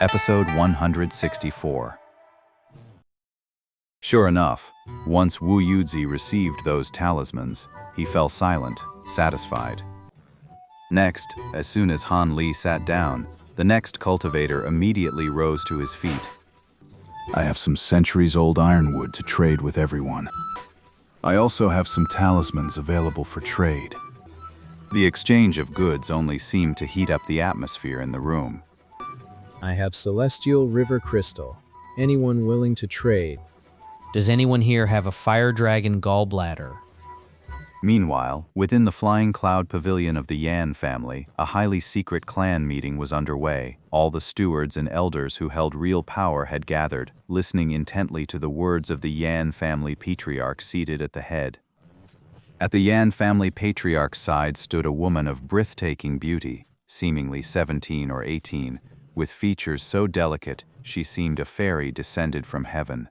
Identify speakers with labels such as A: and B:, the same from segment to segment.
A: Episode 164. Sure enough, once Wu Yuzi received those talismans, he fell silent, satisfied. Next, as soon as Han Li sat down, the next cultivator immediately rose to his feet.
B: I have some centuries-old ironwood to trade with everyone. I also have some talismans available for trade.
A: The exchange of goods only seemed to heat up the atmosphere in the room.
C: I have celestial river crystal. Anyone willing to trade?
D: Does anyone here have a fire dragon gallbladder?
A: Meanwhile, within the flying cloud pavilion of the Yan family, a highly secret clan meeting was underway. All the stewards and elders who held real power had gathered, listening intently to the words of the Yan family patriarch seated at the head. At the Yan family patriarch's side stood a woman of breathtaking beauty, seemingly 17 or 18, with features so delicate she seemed a fairy descended from heaven.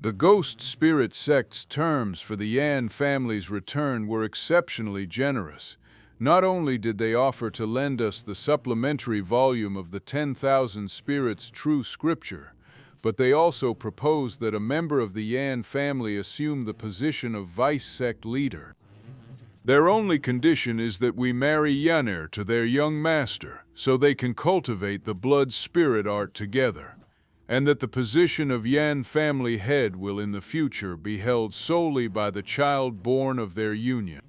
E: The ghost spirit sect's terms for the Yan family's return were exceptionally generous. Not only did they offer to lend us the supplementary volume of the 10,000 Spirits' True Scripture, but they also proposed that a member of the Yan family assume the position of vice sect leader. Their only condition is that we marry Yanir to their young master, so they can cultivate the blood spirit art together, and that the position of Yan family head will in the future be held solely by the child born of their union.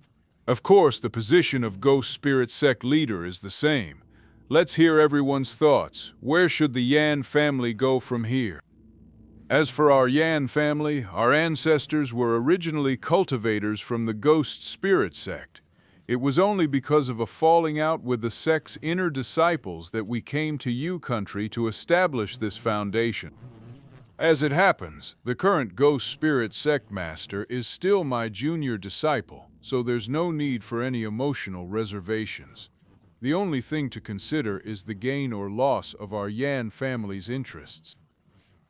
E: Of course, the position of ghost spirit sect leader is the same. Let's hear everyone's thoughts. Where should the Yan family go from here? As for our Yan family, our ancestors were originally cultivators from the ghost spirit sect. It was only because of a falling out with the sect's inner disciples that we came to Yu country to establish this foundation. As it happens, the current ghost spirit sect master is still my junior disciple, so there's no need for any emotional reservations. The only thing to consider is the gain or loss of our Yan family's interests.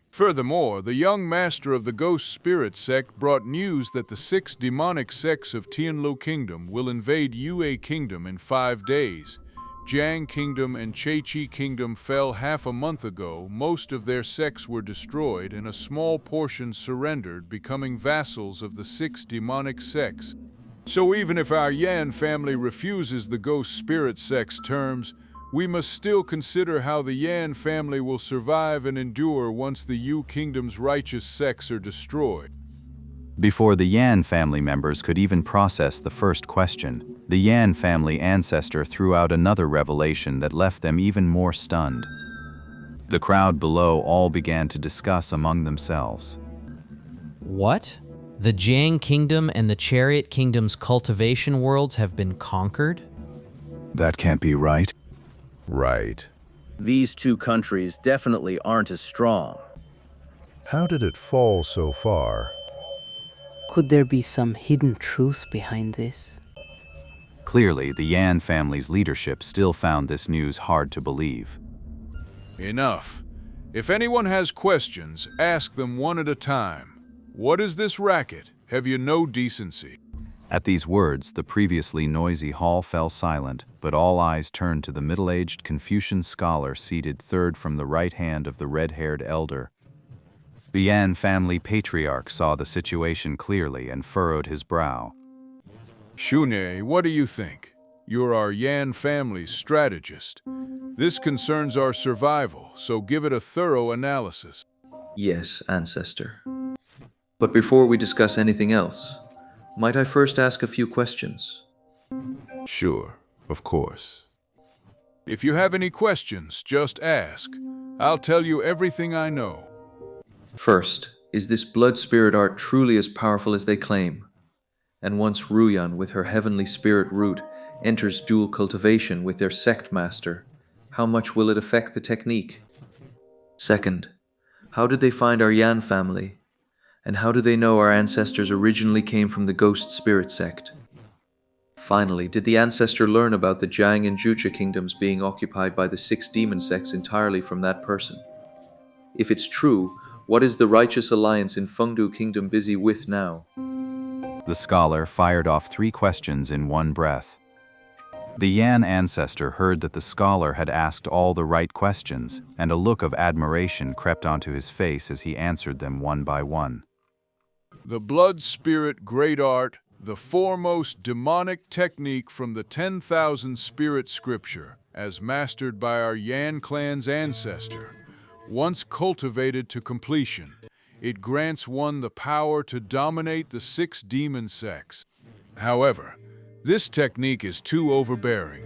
E: Furthermore, the young master of the Ghost Spirit sect brought news that the 6 demonic sects of Tianlu Kingdom will invade Yue Kingdom in 5 days. Jiang Kingdom and Cheichi Kingdom fell half a month ago. Most of their sects were destroyed and a small portion surrendered, becoming vassals of the 6 demonic sects. So even if our Yan family refuses the Ghost Spirit sect's terms, we must still consider how the Yan family will survive and endure once the Yu Kingdom's righteous sects are destroyed.
A: Before the Yan family members could even process the first question, the Yan family ancestor threw out another revelation that left them even more stunned. The crowd below all began to discuss among themselves.
D: What? The Jiang Kingdom and the Chariot Kingdom's cultivation worlds have been conquered?
B: That can't be right.
F: Right.
G: These two countries definitely aren't as strong.
F: How did it fall so far?
H: Could there be some hidden truth behind this?
A: Clearly, the Yan family's leadership still found this news hard to believe.
E: Enough. If anyone has questions, ask them one at a time. What is this racket? Have you no decency?
A: At these words, the previously noisy hall fell silent, but all eyes turned to the middle-aged Confucian scholar seated third from the right hand of the red-haired elder. The Yan family patriarch saw the situation clearly and furrowed his brow.
E: Shune, what do you think? You're our Yan family's strategist. This concerns our survival, so give it a thorough analysis.
I: Yes, Ancestor. But before we discuss anything else, might I first ask a few questions?
F: Sure, of course.
E: If you have any questions, just ask. I'll tell you everything I know.
I: First, is this blood spirit art truly as powerful as they claim? And once Ruyan, with her heavenly spirit root, enters dual cultivation with their sect master, how much will it affect the technique? Second, how did they find our Yan family? And how do they know our ancestors originally came from the Ghost Spirit sect? Finally, did the ancestor learn about the Jiang and Jucha kingdoms being occupied by the 6 demon sects entirely from that person? If it's true, what is the righteous alliance in Fengdu Kingdom busy with now?
A: The scholar fired off 3 questions in one breath. The Yan ancestor heard that the scholar had asked all the right questions, and a look of admiration crept onto his face as he answered them one by one.
E: The blood spirit great art, the foremost demonic technique from the 10,000 spirit scripture, as mastered by our Yan clan's ancestor. Once cultivated to completion, it grants one the power to dominate the 6 demon sects. However, this technique is too overbearing.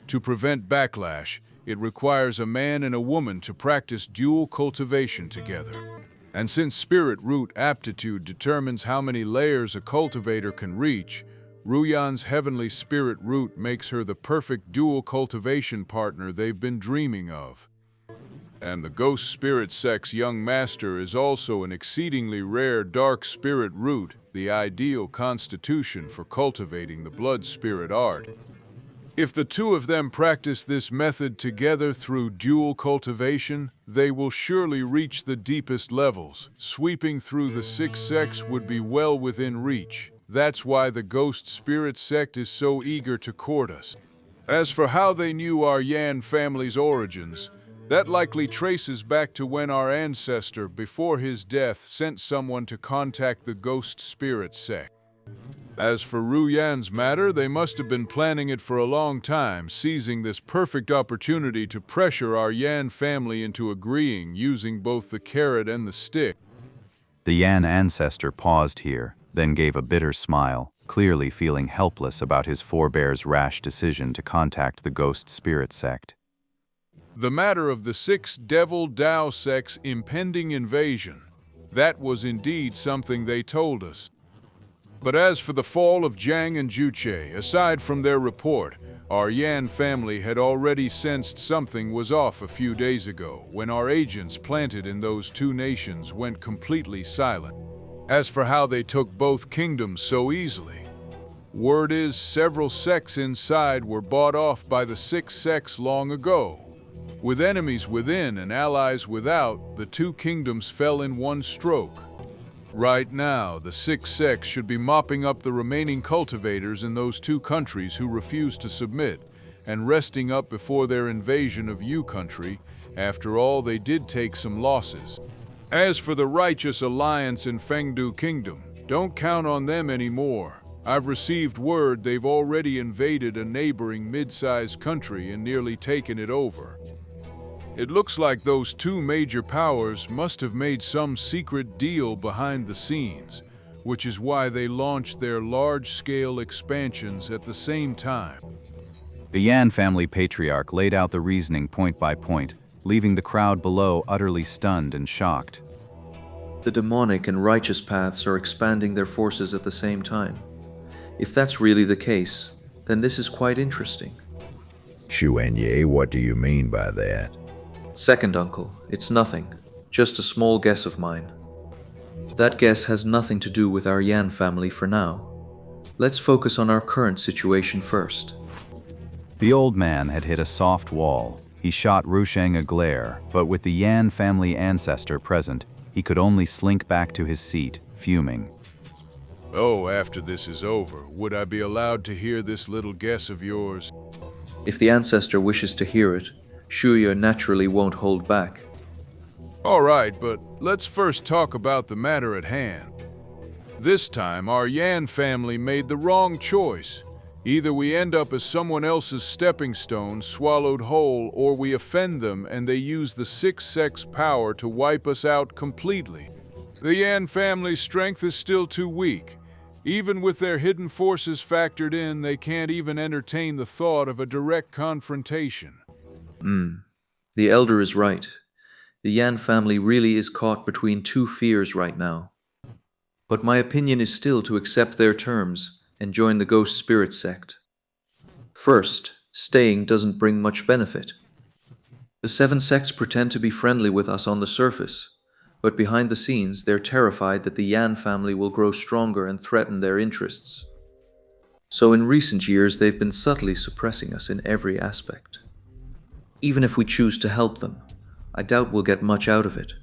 E: To prevent backlash, it requires a man and a woman to practice dual cultivation together. And since spirit root aptitude determines how many layers a cultivator can reach, Ruyan's heavenly spirit root makes her the perfect dual cultivation partner they've been dreaming of. And the ghost spirit sect's young master is also an exceedingly rare dark spirit root, the ideal constitution for cultivating the blood spirit art. If the two of them practice this method together through dual cultivation, they will surely reach the deepest levels. Sweeping through the 6 sects would be well within reach. That's why the ghost spirit sect is so eager to court us. As for how they knew our Yan family's origins, that likely traces back to when our ancestor, before his death, sent someone to contact the ghost spirit sect. As for Ruyan's matter, they must have been planning it for a long time, seizing this perfect opportunity to pressure our Yan family into agreeing, using both the carrot and the stick.
A: The Yan ancestor paused here, then gave a bitter smile, clearly feeling helpless about his forebear's rash decision to contact the ghost spirit sect.
E: The matter of the 6 devil Tao sects' impending invasion, that was indeed something they told us. But as for the fall of Jiang and Juche, aside from their report, our Yan family had already sensed something was off a few days ago when our agents planted in those 2 nations went completely silent. As for how they took both kingdoms so easily, word is several sects inside were bought off by the 6 sects long ago. With enemies within and allies without, the 2 kingdoms fell in one stroke. Right now, the 6 sects should be mopping up the remaining cultivators in those 2 countries who refuse to submit, and resting up before their invasion of U country. After all, they did take some losses. As for the righteous alliance in Fengdu Kingdom, don't count on them anymore. I've received word they've already invaded a neighboring mid-sized country and nearly taken it over. It looks like those 2 major powers must have made some secret deal behind the scenes, which is why they launched their large-scale expansions at the same time.
A: The Yan family patriarch laid out the reasoning point by point, leaving the crowd below utterly stunned and shocked.
I: The demonic and righteous paths are expanding their forces at the same time. If that's really the case, then this is quite interesting.
F: Xuanye, what do you mean by that?
I: Second uncle, it's nothing. Just a small guess of mine. That guess has nothing to do with our Yan family for now. Let's focus on our current situation first.
A: The old man had hit a soft wall. He shot Rusheng a glare, but with the Yan family ancestor present, he could only slink back to his seat, fuming.
E: Oh, after this is over, would I be allowed to hear this little guess of yours?
I: If the ancestor wishes to hear it, Shuya naturally won't hold back.
E: All right, but let's first talk about the matter at hand. This time, our Yan family made the wrong choice. Either we end up as someone else's stepping stone swallowed whole, or we offend them and they use the 6 sects' power to wipe us out completely. The Yan family's strength is still too weak. Even with their hidden forces factored in, they can't even entertain the thought of a direct confrontation.
I: The elder is right. The Yan family really is caught between 2 fears right now. But my opinion is still to accept their terms and join the Ghost Spirit sect. First, staying doesn't bring much benefit. The 7 sects pretend to be friendly with us on the surface, but behind the scenes they're terrified that the Yan family will grow stronger and threaten their interests. So in recent years they've been subtly suppressing us in every aspect. Even if we choose to help them, I doubt we'll get much out of it.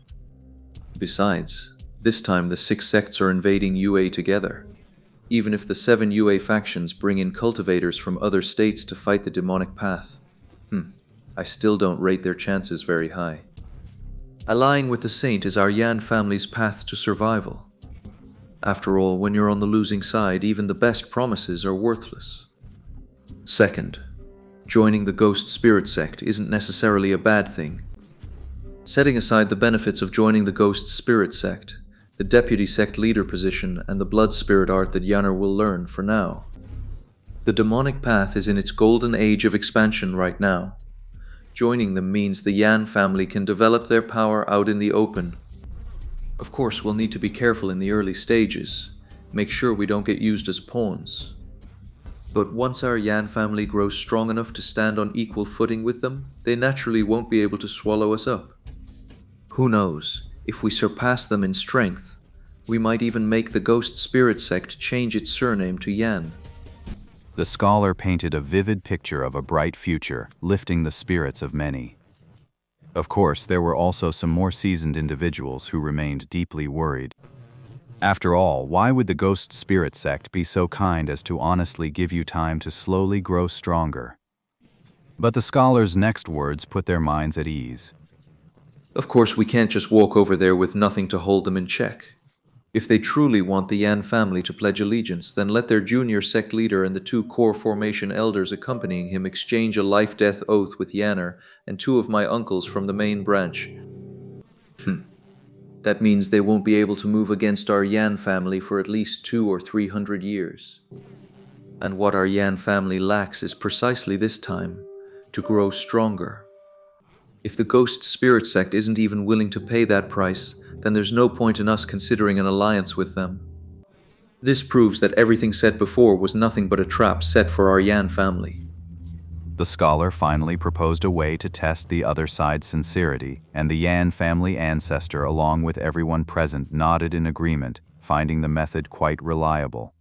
I: Besides, this time the 6 sects are invading UA together. even if the 7 UA factions bring in cultivators from other states to fight the demonic path. I still don't rate their chances very high. Allying with the Saint is our Yan family's path to survival. After all, when you're on the losing side, even the best promises are worthless. Second, joining the Ghost Spirit sect isn't necessarily a bad thing. Setting aside the benefits of joining the Ghost Spirit sect, the deputy sect leader position, and the blood spirit art that Yanner will learn for now, the demonic path is in its golden age of expansion right now. Joining them means the Yan family can develop their power out in the open. Of course, we'll need to be careful in the early stages, make sure we don't get used as pawns. But once our Yan family grows strong enough to stand on equal footing with them, they naturally won't be able to swallow us up. Who knows, if we surpass them in strength, we might even make the Ghost Spirit sect change its surname to Yan.
A: The scholar painted a vivid picture of a bright future, lifting the spirits of many. Of course, there were also some more seasoned individuals who remained deeply worried. After all, why would the Ghost Spirit sect be so kind as to honestly give you time to slowly grow stronger? But the scholar's next words put their minds at ease.
I: Of course, we can't just walk over there with nothing to hold them in check. If they truly want the Yan family to pledge allegiance, then let their junior sect leader and the 2 core formation elders accompanying him exchange a life-death oath with Yanner and 2 of my uncles from the main branch. That means they won't be able to move against our Yan family for at least 200 or 300 years. And what our Yan family lacks is precisely this time, to grow stronger. If the Ghost Spirit sect isn't even willing to pay that price, then there's no point in us considering an alliance with them. This proves that everything said before was nothing but a trap set for our Yan family.
A: The scholar finally proposed a way to test the other side's sincerity, and the Yan family ancestor along with everyone present nodded in agreement, finding the method quite reliable.